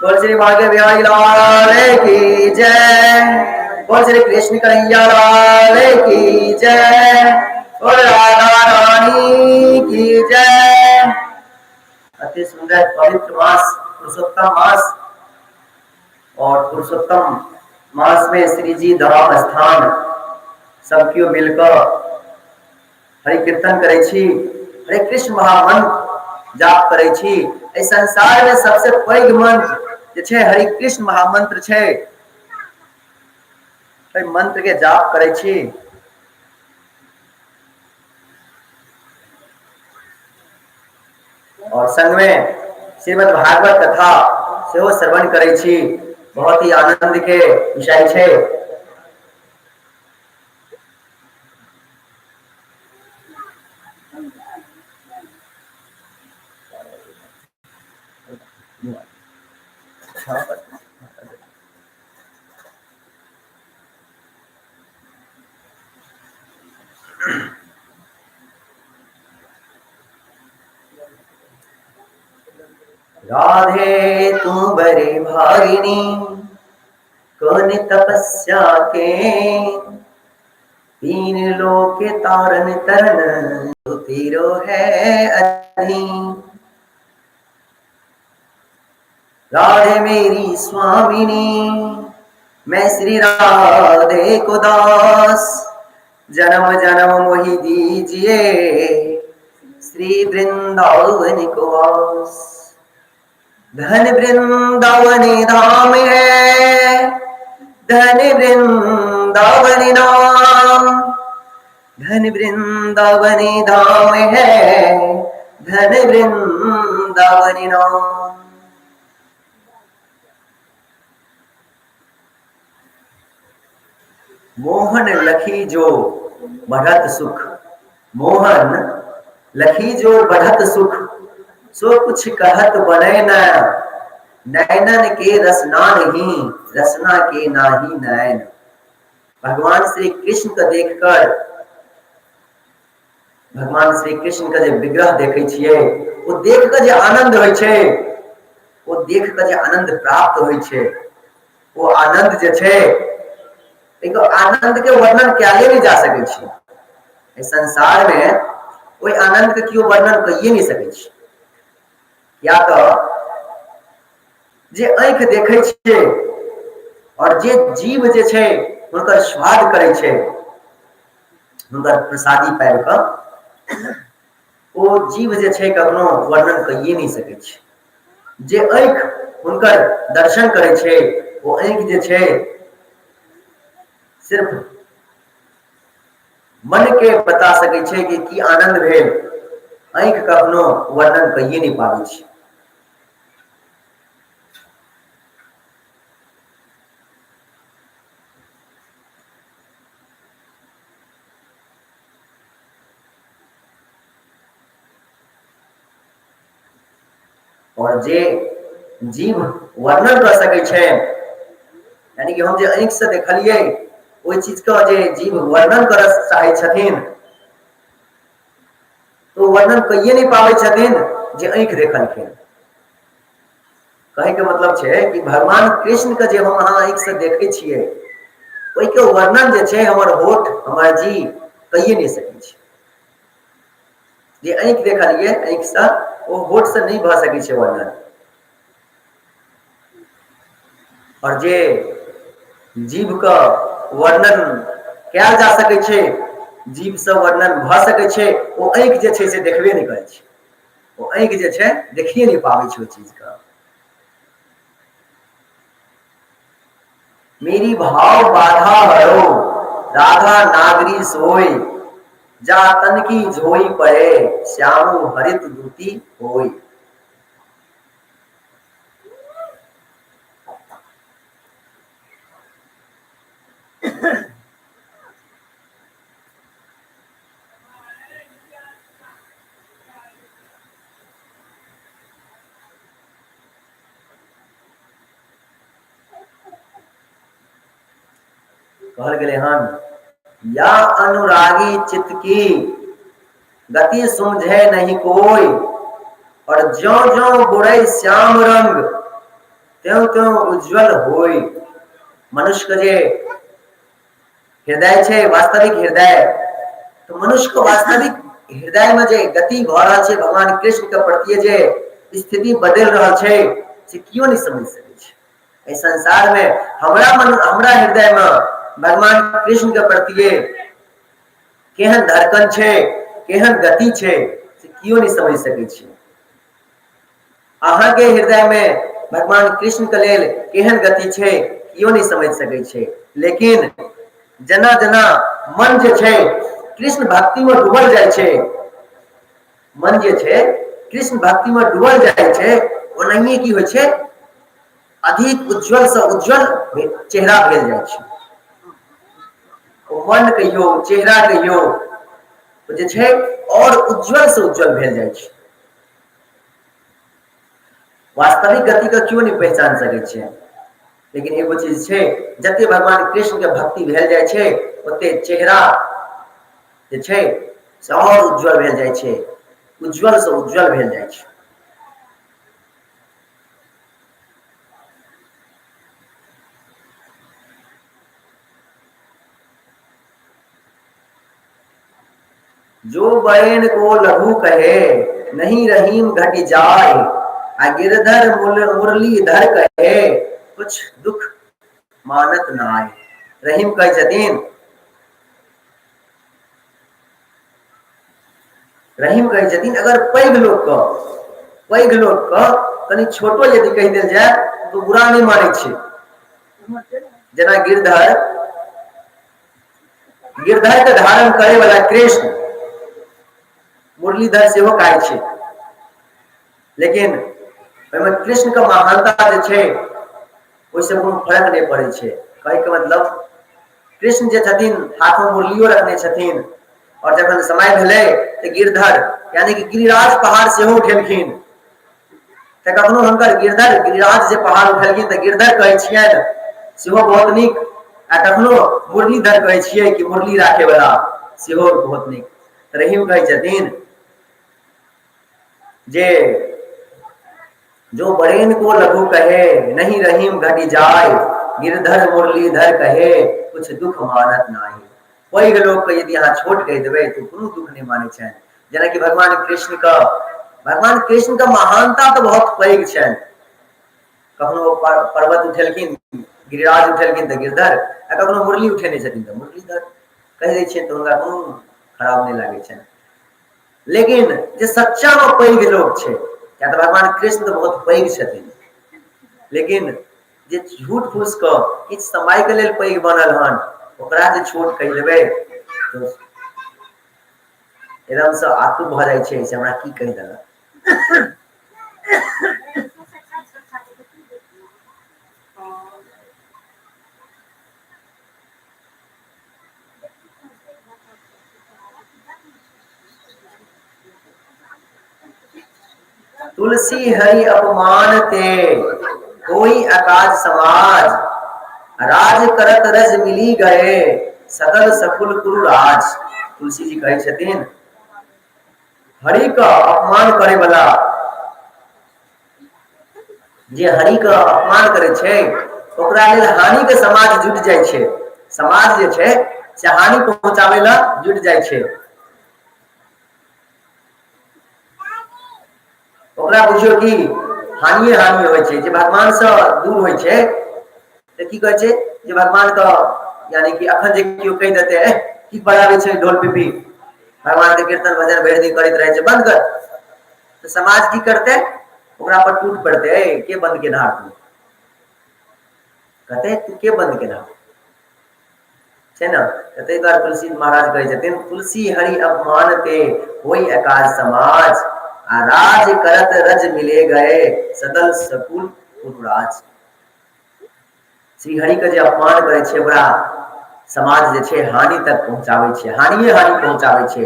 बोल श्री भाग्य बिहारी लाल की जय। बोल श्री कृष्ण कन्हैया लाल की जय। बोल राधा रानी की जय। अति सुंदर पवित्र मास पुरुषोत्तम मास और पुरुषोत्तम मास में श्री जी धाम स्थान सबकियो मिलकर हरि कीर्तन करे छी, हरे कृष्ण महामंत्र जाप करे छी। इस संसार में सबसे पैघ मंत्र जे छै हरि कृष्ण महामंत्र छै। मंत्र के जाप करे छी। और संग में श्रीमद् भागवत कथा सेहो श्रवण करे छी। बहुत ही आनंद के विषय छै। राधे तू बड़े भागिनी कौन तपस्या के, तीन लोक तारन तरन तो तेरो है अधीन। राधे मेरी स्वामिनी मैं श्री राधे को दास, जन्म जन्म मोहि दीजिए श्री वृंदावन को वास। धन वृंदावन धाम है, धन वृंदावन नाम, धन वृंदावन धाम है, धन वृंदावन नाम। मोहन लखी जो बढ़त सुख, मोहन लखी जो बढ़त सुख, सो कुछ कहत बने न, नैनन के रसना नहीं, रसना के नाही नैन। भगवान श्री कृष्ण को देखकर, भगवान श्री कृष्ण का जो विग्रह देखे छिए, वो देख कर जो आनंद होय छे, वो देख कर जो आनंद प्राप्त होय छे, वो आनंद जे छे, एक आनंद के वर्णन कैले नहीं जा सके छे। इस संसार में कोई आनंद के क्यों वर्णन कइए नहीं सके छे। या तो जे आंख देखे छे और जे जीव जे छे उनकर स्वाद करे छे, उनकर प्रसादी पाबि क ओ जीव जे छे कखनो वर्णन कइए नहीं सके छे। जे आंख उनकर दर्शन करे छे, वो आंख जे छे सिर्फ मन के बता सके छे कि की आनंद भेल, आंख कखनो वर्णन कइए नहीं पाबे छे। और जे जीव वर्णन कर सके छे, यानी कि हम जे आंख से देखलिए ओई चीज का जे जीव वर्णन कर चाहे छथिन, तो वर्णन कइए नहीं पावे छथिन जे आंख देखलखिन। कहे के मतलब छे कि भगवान कृष्ण के जे हम अहाँ आंख से देखे छिए, ओई के वर्णन जे छे हमर होठ हमर जी कइए नहीं सके छे। जे आंख देखलिए आंख से, वो होठ से नहीं भ सके छे वर्णन। और जे जीव का वर्णन कैल जा सके छे, जीव से वर्णन भ सके छे, वो आंख जे छे से देखबे नहीं करे छे। वो आंख जे छे देखिए नहीं पावे छे वो चीज का। मेरी भाव बाधा हरो राधा नागरी सोई, जा तन की झोई पड़े श्यामु हरित दूती होई। कहल गेले हन, या अनुरागी चित्त की गति समझे नहीं कोई, और ज्यों ज्यों बुढ़ई श्याम रंग त्यों त्यों उज्जवल होय। मनुष्य के जे हृदय छे वास्तविक हृदय, तो मनुष्य को वास्तविक हृदय में जे गति भ रहल छे भगवान कृष्ण के प्रति जे स्थिति बदल रहल छे से क्यों नहीं समझ सके छे। इस संसार में हमरा हृदय में भगवान कृष्ण के प्रति केहन धड़कन छे, केहन गति छे से क्यों नहीं समझ सके छे। अहाँ के हृदय में भगवान कृष्ण के लेल केहन गति छे क्यों नहीं समझ सके छे। लेकिन जना जना मन जे छे कृष्ण भक्ति में डूबल जाय छे, मन जे छे कृष्ण भक्ति में डूबल जाय छे, ओनाहिए की होय छे अधिक उज्जवल से उज्जवल चेहरा भेल जाय छे। मन कहियो चेहरा कहियो जे छे और उज्जवल से उज्जवल भेल जाय छे। वास्तविक गति के क्यों नहीं पहचान सके छे। लेकिन एगो चीज छे, जते भगवान कृष्ण के भक्ति भेल जाय छे ओते चेहरा जे छे से और उज्जवल भेल जाय छे, उज्जवल से उज्जवल भेल जाय छे। जो बैन को लघु कहे नहीं रहीम घट जाए, गिरधर मुरलीधर कहे कुछ दुख मानत नाय। रहीम कहे छथिन, रहीम कहे छथिन अगर पैघ लोग क कनी छोटो यदि कह देल जाए तो बुरा नहीं माने छे। जना गिरधर के धारण करे वाला कृष्ण मुरलीधर से वो कहे छे। लेकिन कृष्ण का महानता जे छे ओइसे कोनो फर्क नहीं पड़े छे। कहे के मतलब कृष्ण जे छथिन हाथ में मुरलियो रखने छथिन, और जखन समय भेले तो गिरधर यानी कि गिरिराज पहाड़ से हो उठेलखिन। तो कखनो हुनकर गिरिराज जे पहाड़ उठेलखिन तो गिरधर कहे छियन सेहो बहुत नीक, आ कखनो मुरलीधर कहे छियै कि मुरली राखे वाला सेहो बहुत नीक। रहीम कहे छथिन जे जो बड़ेन को लघु कहे नहीं रहीम घटी जाय, गिरधर मुरलीधर कहे कुछ दुख मानत नाही। पैघ लोग के यदि अहाँ छोट कह देबै तो कोनो दुख नहीं माने छे। जेना कि भगवान कृष्ण का महानता तो बहुत पैघ छे। कखनो पर्वत उठेलखिन, गिरिराज उठेलखिन तो गिरधर, आ कखनो मुरली उठेने छथिन तो मुरलीधर कह दै छियन तो हुनका कोनो खराब नहीं लागे छे। लेकिन जे सच्चा में पैघ लोग छे, क्या तो भगवान कृष्ण तो बहुत पैघ छथिन, लेकिन जे झूठ फूस क किछ समय के लेल पैघ बनल हन ओकरा जे छोट कह देबै तो एकदम से आतुर भ जाय छे से हमरा की कह देलक। तुलसी हरि अपमान ते कोई अकाज समाज, राज करत रज मिली गए सकल सकुल कुरु राज। तुलसी जी कहे छथिन हरि का अपमान करे वाला, जे हरि का अपमान करे छे ओकरा लेल हानि के समाज जुट जाय छे। समाज जे छे से हानि पहुंचावे ला जुट जाय छे। ओकरा बुझियो कि हानि होय छे। जे भगवान से दूर होय छे त की कहे छे जे भगवान का यानी कि अखन जे कियो कह देते की बजाबे छे ढोल पिपी, भगवान के कीर्तन भजन भरि दिन करैत रहे छे, बंद कर। तो समाज की करते ओकरा पर टूट पड़ते, के बंद के ना तू कहते तू के बंद के ना छे ना। तै द्वारा तुलसी महाराज कहे छथिन तुलसी हरि अपमान ते होई अकाज समाज, आ राज करत रज मिले गए सदल सकुल कुलराज। श्री हरि के जे अपमान करे छे ओकरा समाज जे छे हानि तक पहुंचावे छे, हानि पहुंचावे छे।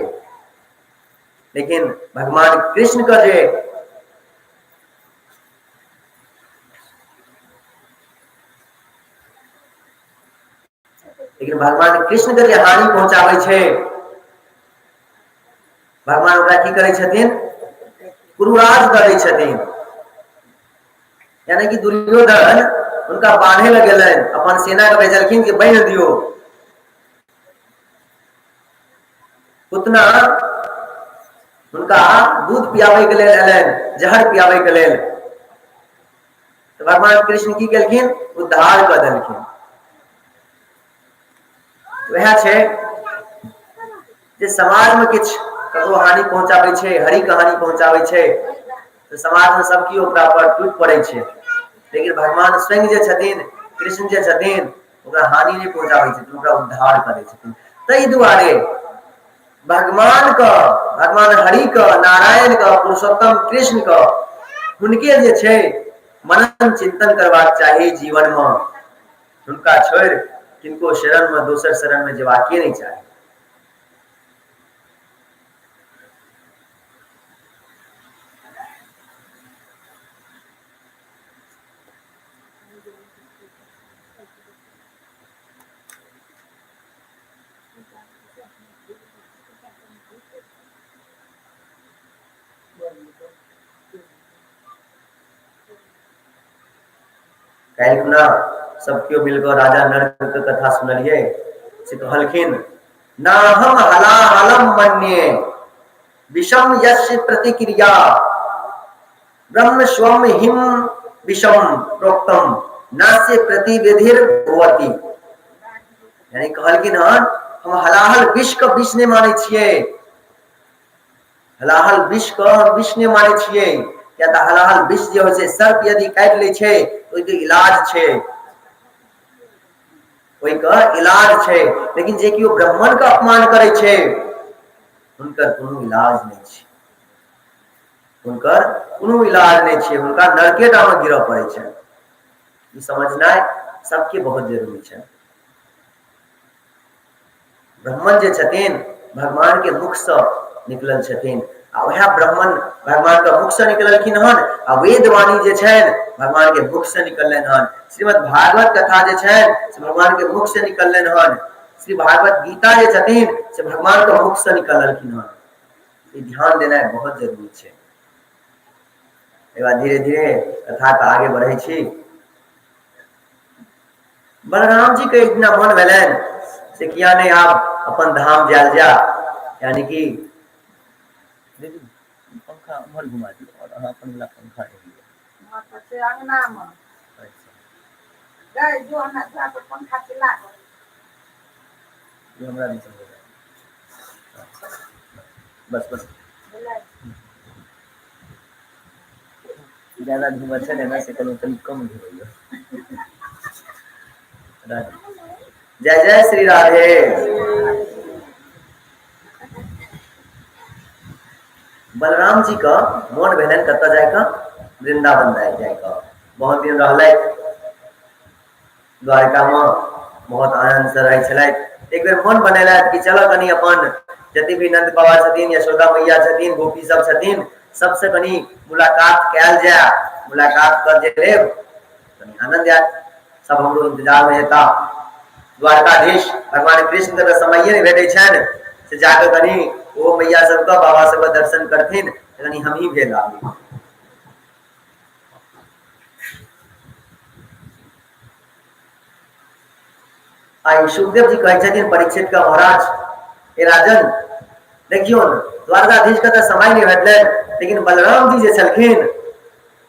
लेकिन भगवान कृष्ण का जे भगवान कृष्ण के जे हानि पहुंचावे छे, भगवान ओकरा की करे छथिन कुरुराज द दै छथिन। यानी कि दुर्योधन उनका बांधे लगे, अपन सेना के भेजलखिन कि बांध दियो। पुतना उनका दूध पियाबे के लेल एलन, जहर पियाबे के लेल, तो भगवान कृष्ण की केलखिन, उद्धार कर देलखिन। वह छे जे समाज में किछ ककरो हानि पहुंचाबै छे, हरि के हानि पहुंचाबै छे, तो समाज में सबकी ओकरा पर टूट पड़े छे। लेकिन भगवान स्वयं जे छथिन, कृष्ण जे छथिन, ओकरा हानि नहीं पहुंचाबै छथिन, ओकरा उद्धार करै छथिन। तै दुआरे भगवान का, भगवान हरि का, नारायण का, पुरुषोत्तम कृष्ण का, उनके जे छे मनन चिंतन करबाक चाहिए जीवन में। उनका छोड़ किनको शरण में, दोसर शरण में जेबाके नहीं चाहिए। कहना सबके मिलकर राजा नरक के कथा सुनलिए से कहलखिन, ना हम हलाहलम मन्ये विषम यस्य प्रतिक्रिया ब्रह्म स्वम हिम विषम प्रोक्तम नास्य प्रतिविधिर होवति। यानी कहलखिन हम हलाहल विष का विष नहीं माने छिए, हलाहल विष का विष नहीं माने छिए। क्या तो हलाहल विष जो है सर्प यदि काट ले छे तो ओके इलाज छे, ओइका इलाज छे। लेकिन जे कि ब्राह्मण का अपमान करे छे उनकर कोनो इलाज नहीं छे, उनकर कोनो इलाज नहीं छे, उनका नरकेटा में गिरह पड़े छे। ई समझनाइ सबके बहुत जरूरी छे। ब्राह्मण जे छथिन भगवान के मुख से निकलल छथिन, आ वह ब्राह्मण भगवान के मुख से निकललखिन हन, आ वेद वाणी जे छन भगवान के मुख से निकललन हन। श्रीमद् भागवत कथा जे छन से भगवान के मुख से निकललन हन। श्री भागवत गीता जे छथिन से भगवान के मुख से निकललखिन हन। ये ध्यान देना बहुत जरूरी छे। एक बार धीरे धीरे कथा के आगे बढ़े छी। बलराम जी के इतना मन भेलन से किया नहीं आप अपन धाम जाल जा, यानी कि पंखा उमर घुमा दी और अहाँ अपन वाला पंखा रहिए हां तो से अंगना में। अच्छा गए जो हमरा जा पर पंखा चला ये हमरा नहीं समझ बस बस ज्यादा घुमा छे ना से कम कम घुमाइयो। जय जय श्री राधे। बलराम जी का मन भेलन कत जाए का, वृंदावन जाए का। बहुत दिन रहले द्वारका में, बहुत आनंद से रहे छले। एक बेर मन बनेला कि चलो कनी अपन जति भी नंद बाबा छथिन, यशोदा मैया छथिन, गोपी सब छथिन, सबसे कनी मुलाकात कैल जाए, मुलाकात कर जे लेब कनी आनंद आए। सब हमरो इंतजार में हेता। द्वारकाधीश भगवान कृष्ण के समय नहीं भेटे छन से जाके कनी ओ मैया सबका बाबा सब दर्शन करथिन, कनी हम ही भेल आबी। आई सुखदेव जी कहे छथिन परीक्षित का, महाराज हे राजन देखियो द्वारकाधीश का तो समय नहीं भेटले, लेकिन बलराम जी जे छलखिन